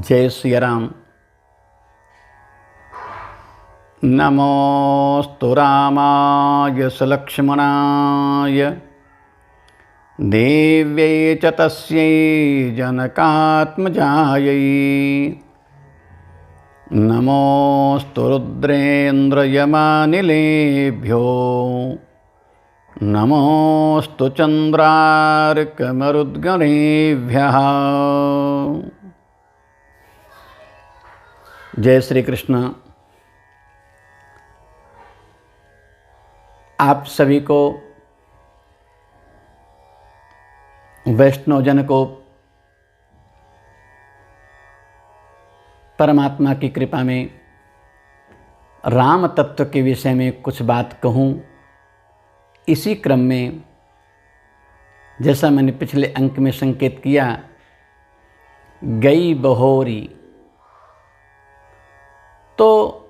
जय सिया राम। नमोस्तु रामाय सलक्ष्मणाय देव्यै च तस्यै जनकात्मजायै। नमोस्तु रुद्रेन्द्रयमानिलेभ्यो नमोस्तु चंद्रार्कमरुद्गणेभ्यः। जय श्री कृष्ण। आप सभी को वैष्णवजन को परमात्मा की कृपा में राम तत्व के विषय में कुछ बात कहूँ। इसी क्रम में जैसा मैंने पिछले अंक में संकेत किया, गई बहोरी, तो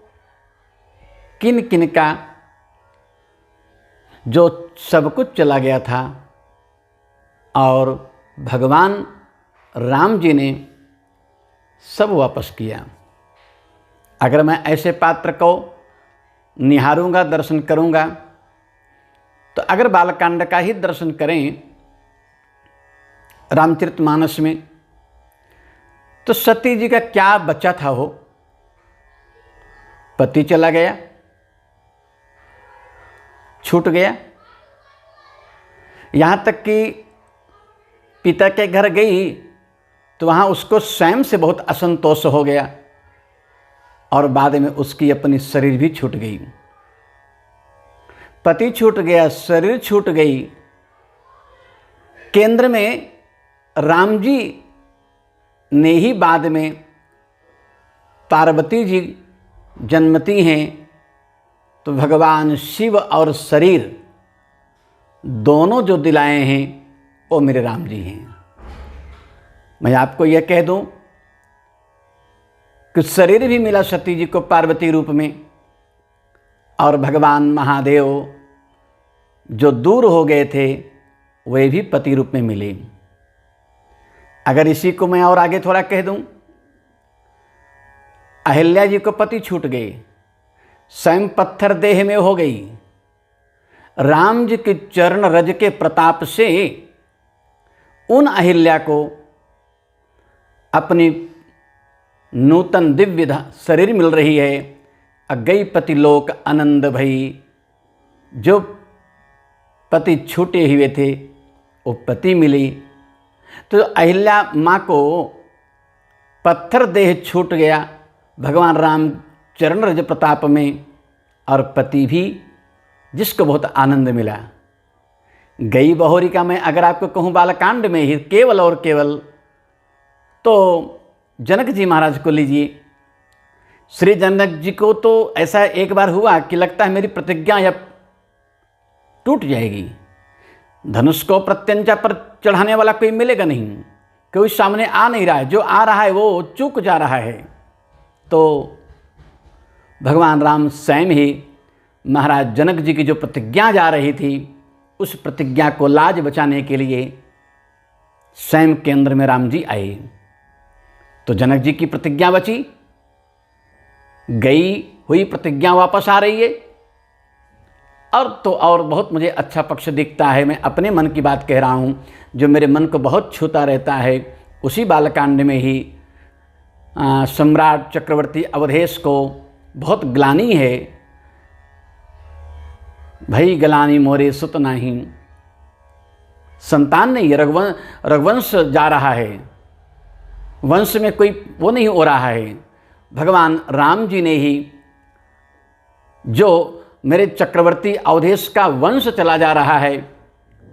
किन किन का जो सब कुछ चला गया था और भगवान राम जी ने सब वापस किया। अगर मैं ऐसे पात्र को निहारूंगा, दर्शन करूंगा, तो अगर बालकांड का ही दर्शन करें रामचरितमानस में, तो सती जी का क्या बचा था? हो पति चला गया, छूट गया, यहाँ तक कि पिता के घर गई तो वहाँ उसको स्वयं से बहुत असंतोष हो गया और बाद में उसकी अपनी शरीर भी छूट गई। पति छूट गया, शरीर छूट गई। केंद्र में राम जी ने ही बाद में पार्वती जी जन्मती हैं, तो भगवान शिव और शरीर दोनों जो दिलाए हैं वो मेरे राम जी हैं। मैं आपको यह कह दूं कि शरीर भी मिला सती जी को पार्वती रूप में, और भगवान महादेव जो दूर हो गए थे वे भी पति रूप में मिले। अगर इसी को मैं और आगे थोड़ा कह दूं, अहिल्या जी को पति छूट गए, स्वयं पत्थर देह में हो गई। राम जी के चरण रज के प्रताप से उन अहिल्या को अपनी नूतन दिव्य शरीर मिल रही है। अगई पति लोक आनंद भई, जो पति छूटे हुए थे वो पति मिली। तो अहिल्या माँ को पत्थर देह छूट गया भगवान राम चरण रज प्रताप में, और पति भी जिसको बहुत आनंद मिला। गई बहोरी का मैं अगर आपको कहूँ बालकांड में ही केवल और केवल, तो जनक जी महाराज को लीजिए। श्री जनक जी को तो ऐसा एक बार हुआ कि लगता है मेरी प्रतिज्ञा या टूट जाएगी। धनुष को प्रत्यंचा पर चढ़ाने वाला कोई मिलेगा नहीं, कोई सामने आ नहीं रहा है, जो आ रहा है वो चूक जा रहा है। तो भगवान राम स्वयं ही महाराज जनक जी की जो प्रतिज्ञा जा रही थी, उस प्रतिज्ञा को लाज बचाने के लिए स्वयं केंद्र में राम जी आए। तो जनक जी की प्रतिज्ञा बची, गई हुई प्रतिज्ञा वापस आ रही है। और तो और बहुत मुझे अच्छा पक्ष दिखता है, मैं अपने मन की बात कह रहा हूँ, जो मेरे मन को बहुत छूता रहता है। उसी बालकांड में ही सम्राट चक्रवर्ती अवधेश को बहुत ग्लानि है। भई ग्लानि मोरे सुत नहीं, संतान नहीं, रघुवंश जा रहा है, वंश में कोई वो नहीं हो रहा है। भगवान राम जी ने ही जो मेरे चक्रवर्ती अवधेश का वंश चला जा रहा है,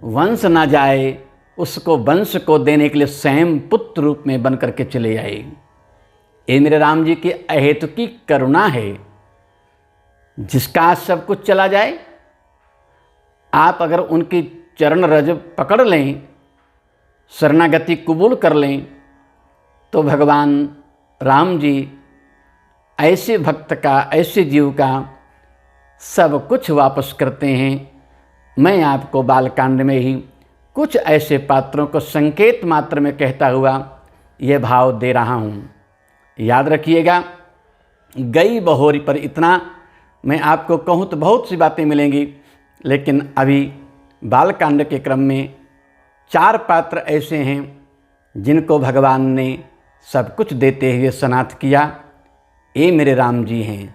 वंश ना जाए उसको वंश को देने के लिए स्वयं पुत्र रूप में बन करके चले आए। ये मेरे राम जी की अहेतु की करुणा है। जिसका सब कुछ चला जाए, आप अगर उनकी चरण रज पकड़ लें, शरणागति कबूल कर लें, तो भगवान राम जी ऐसे भक्त का, ऐसे जीव का सब कुछ वापस करते हैं। मैं आपको बालकांड में ही कुछ ऐसे पात्रों को संकेत मात्र में कहता हुआ यह भाव दे रहा हूँ। याद रखिएगा। गई बहोरी पर इतना मैं आपको कहूँ तो बहुत सी बातें मिलेंगी, लेकिन अभी बालकांड के क्रम में 4 पात्र ऐसे हैं जिनको भगवान ने सब कुछ देते हुए सनाथ किया। ये मेरे राम जी हैं।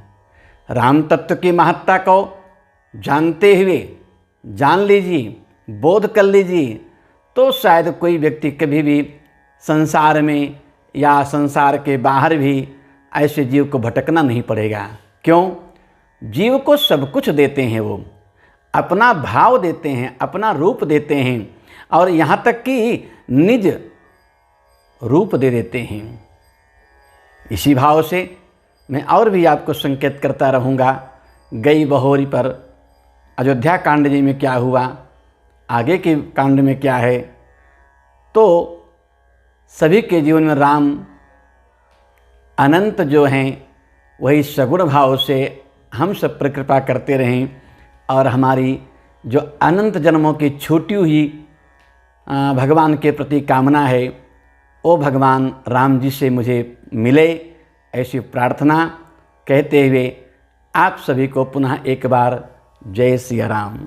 राम तत्व की महत्ता को जानते हुए जान लीजिए, बोध कर लीजिए, तो शायद कोई व्यक्ति कभी भी संसार में या संसार के बाहर भी ऐसे जीव को भटकना नहीं पड़ेगा। क्यों? जीव को सब कुछ देते हैं, वो अपना भाव देते हैं, अपना रूप देते हैं, और यहाँ तक कि निज रूप दे देते हैं। इसी भाव से मैं और भी आपको संकेत करता रहूँगा। गई बहोरी पर अयोध्या कांड जी में क्या हुआ, आगे के कांड में क्या है, तो सभी के जीवन में राम अनंत जो हैं वही सगुण भाव से हम सब पर कृपा करते रहें, और हमारी जो अनंत जन्मों की छूटी हुई भगवान के प्रति कामना है वो भगवान राम जी से मुझे मिले, ऐसी प्रार्थना कहते हुए आप सभी को पुनः एक बार जय सिया राम।